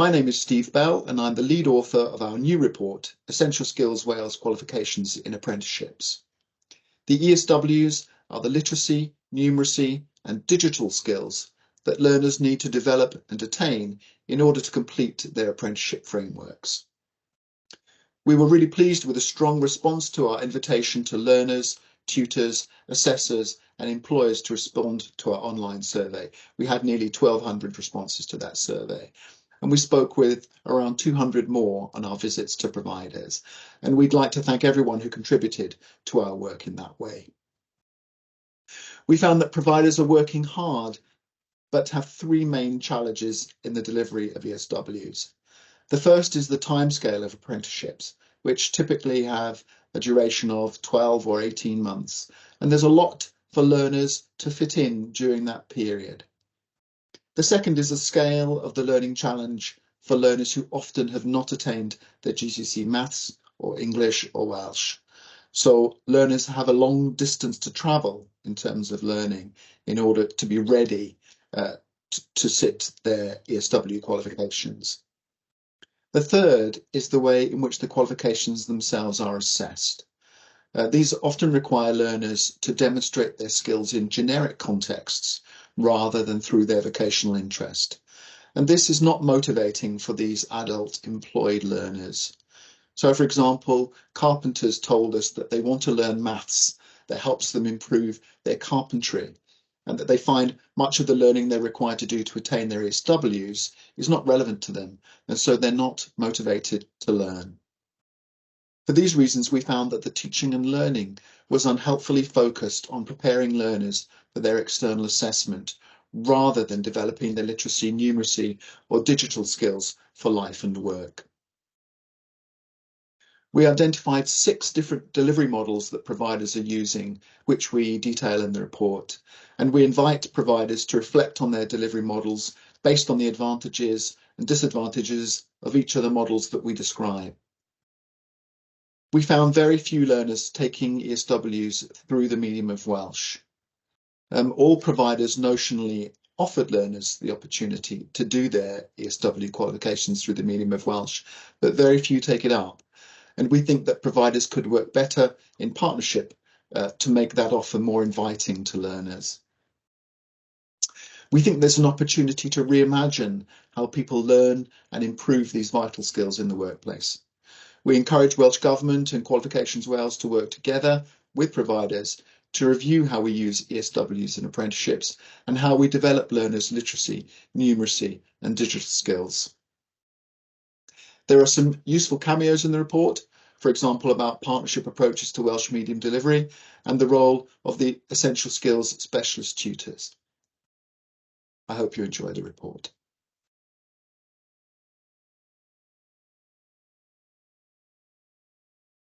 My name is Steve Bell and I'm the lead author of our new report, Essential Skills Wales Qualifications in Apprenticeships. The ESWs are the literacy, numeracy and digital skills that learners need to develop and attain in order to complete their apprenticeship frameworks. We were really pleased with a strong response to our invitation to learners, tutors, assessors and employers to respond to our online survey. We had nearly 1,200 responses to that survey. And we spoke with around 200 more on our visits to providers. And we'd like to thank everyone who contributed to our work in that way. We found that providers are working hard, but have three main challenges in the delivery of ESWs. The first is the timescale of apprenticeships, which typically have a duration of 12 or 18 months. And there's a lot for learners to fit in during that period. The second is the scale of the learning challenge for learners who often have not attained their GCSE maths or English or Welsh. So learners have a long distance to travel in terms of learning in order to be ready to sit their ESW qualifications. The third is the way in which the qualifications themselves are assessed. These often require learners to demonstrate their skills in generic contexts rather than through their vocational interest. And this is not motivating for these adult employed learners. So, for example, carpenters told us that they want to learn maths that helps them improve their carpentry, and that they find much of the learning they're required to do to attain their ESWs is not relevant to them, and so they're not motivated to learn. For these reasons, we found that the teaching and learning was unhelpfully focused on preparing learners for their external assessment, rather than developing their literacy, numeracy, or digital skills for life and work. We identified 6 different delivery models that providers are using, which we detail in the report, and we invite providers to reflect on their delivery models based on the advantages and disadvantages of each of the models that we describe. We found very few learners taking ESWs through the medium of Welsh. All providers notionally offered learners the opportunity to do their ESW qualifications through the medium of Welsh, but very few take it up. And we think that providers could work better in partnership to make that offer more inviting to learners. We think there's an opportunity to reimagine how people learn and improve these vital skills in the workplace. We encourage Welsh Government and Qualifications Wales to work together with providers to review how we use ESWs in apprenticeships and how we develop learners' literacy, numeracy and digital skills. There are some useful cameos in the report, for example, about partnership approaches to Welsh medium delivery and the role of the essential skills specialist tutors. I hope you enjoy the report.